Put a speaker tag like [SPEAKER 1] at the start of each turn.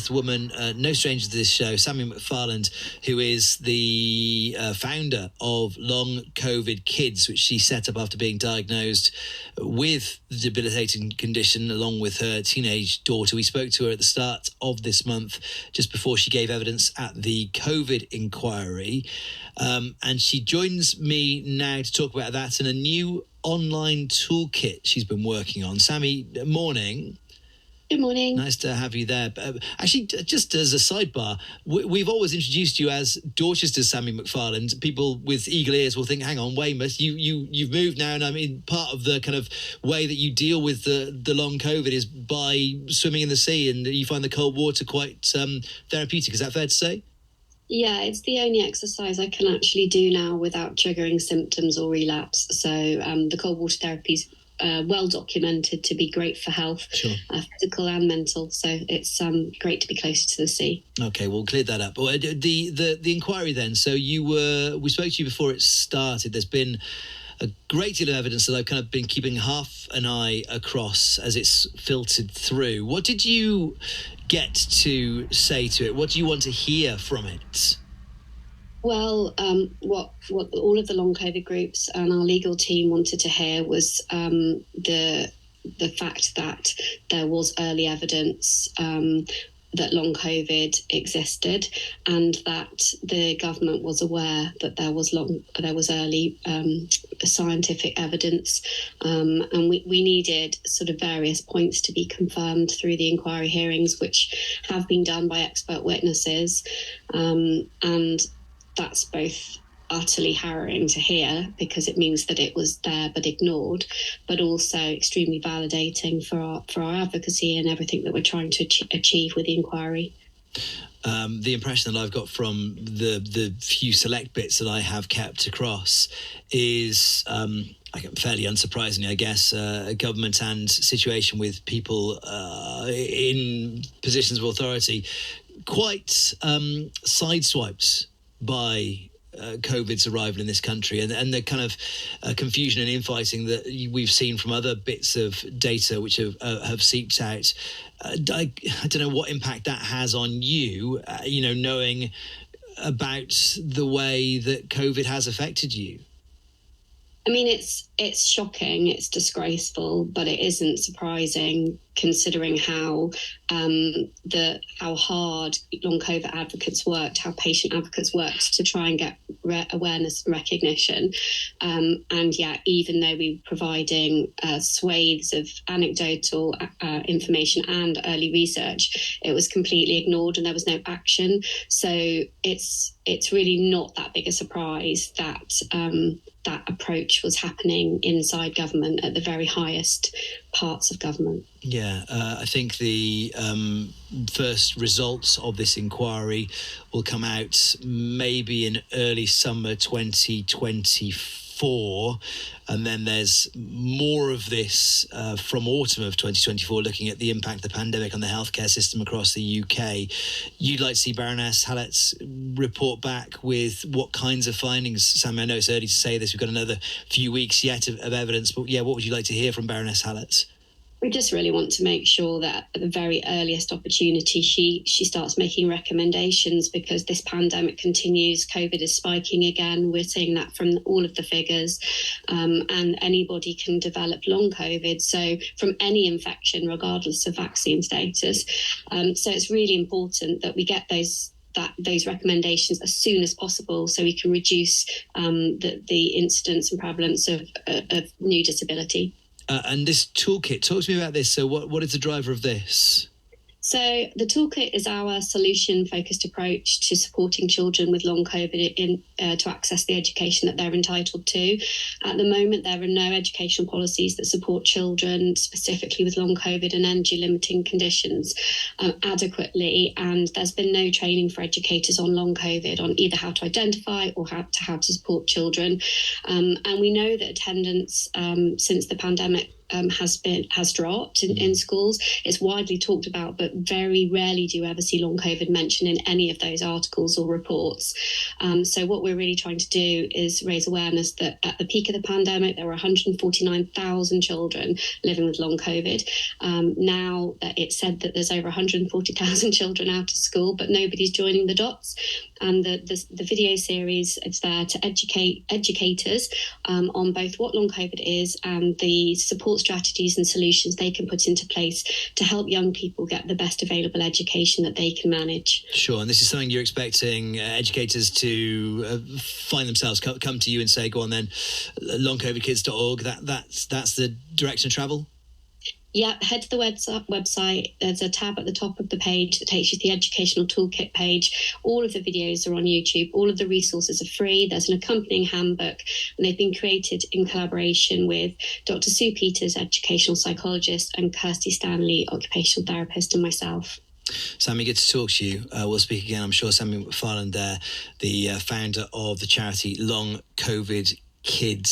[SPEAKER 1] woman, no stranger to this show, Sammy McFarland, who is the founder of Long COVID Kids, which she set up after being diagnosed with the debilitating condition along with her teenage daughter. We spoke to her at the start of this month, just before she gave evidence at the COVID inquiry. And she joins me now to talk about that and a new online toolkit she's been working on. Sammy, morning.
[SPEAKER 2] Good morning.
[SPEAKER 1] Nice to have you there. Actually, just as a sidebar, we've always introduced you as daughters to Sammy McFarland. People with eagle ears will think, hang on, Weymouth, you've moved now. And I mean, part of the kind of way that you deal with the long COVID is by swimming in the sea, and you find the cold water quite therapeutic. Is that fair to say?
[SPEAKER 2] Yeah, it's the only exercise I can actually do now without triggering symptoms or relapse. So the cold water therapy is well documented to be great for health,
[SPEAKER 1] sure.
[SPEAKER 2] Physical and mental. So it's great to be closer to the sea.
[SPEAKER 1] Okay, we'll clear that up. Well, the inquiry then. So we spoke to you before it started. There's been a great deal of evidence that I've kind of been keeping half an eye across as it's filtered through. What did you get to say to it? What do you want to hear from it?
[SPEAKER 2] Well, what all of the long COVID groups and our legal team wanted to hear was the fact that there was early evidence that long COVID existed, and that the government was aware that there was early scientific evidence, and we needed sort of various points to be confirmed through the inquiry hearings, which have been done by expert witnesses, and that's both utterly harrowing to hear because it means that it was there but ignored, but also extremely validating for our advocacy and everything that we're trying to achieve with the inquiry.
[SPEAKER 1] The impression that I've got from the few select bits that I have kept across is, fairly unsurprisingly, I guess, a government and situation with people in positions of authority quite sideswiped by COVID's arrival in this country, and the kind of confusion and infighting that we've seen from other bits of data which have seeped out. I don't know what impact that has on you, knowing about the way that COVID has affected you.
[SPEAKER 2] I mean, it's shocking, it's disgraceful, but it isn't surprising considering how hard long COVID advocates worked, how patient advocates worked to try and get awareness and recognition. And yet, even though we were providing swathes of anecdotal information and early research, it was completely ignored and there was no action. So it's really not that big a surprise that that approach was happening inside government at the very highest parts of government.
[SPEAKER 1] Yeah, I think the first results of this inquiry will come out maybe in early summer 2024. And then there's more of this from autumn of 2024, looking at the impact of the pandemic on the healthcare system across the UK. You'd like to see Baroness Hallett's report back with what kinds of findings? Sam, I know it's early to say this. We've got another few weeks yet of evidence. But yeah, what would you like to hear from Baroness Hallett?
[SPEAKER 2] We just really want to make sure that at the very earliest opportunity, she starts making recommendations, because this pandemic continues. COVID is spiking again. We're seeing that from all of the figures, and anybody can develop long COVID. So from any infection, regardless of vaccine status. So it's really important that we get those recommendations as soon as possible, so we can reduce the incidence and prevalence of new disability.
[SPEAKER 1] And this toolkit, talk to me about this. So what is the driver of this?
[SPEAKER 2] So the toolkit is our solution-focused approach to supporting children with long COVID to access the education that they're entitled to. At the moment, there are no educational policies that support children specifically with long COVID and energy-limiting conditions adequately, and there's been no training for educators on long COVID on either how to identify or how to support children. And we know that attendance since the pandemic has dropped in schools. It's widely talked about, but very rarely do you ever see long COVID mentioned in any of those articles or reports. So what we're really trying to do is raise awareness that at the peak of the pandemic, there were 149,000 children living with long COVID. Now that it's said that there's over 140,000 children out of school, but nobody's joining the dots. And the video series is there to educate educators on both what long COVID is and the support strategies and solutions they can put into place to help young people get the best available education that they can manage.
[SPEAKER 1] Sure, and this is something you're expecting educators to find themselves, come to you and say, go on then, longcovidkids.org, that's the direction of travel?
[SPEAKER 2] Yeah, head to the website. There's a tab at the top of the page that takes you to the educational toolkit page. All of the videos are on YouTube. All of the resources are free. There's an accompanying handbook, and they've been created in collaboration with Dr. Sue Peters, educational psychologist, and Kirsty Stanley, occupational therapist, and myself.
[SPEAKER 1] Sammy, good to talk to you. We'll speak again, I'm sure. Sammy McFarland there, the founder of the charity Long COVID Kids.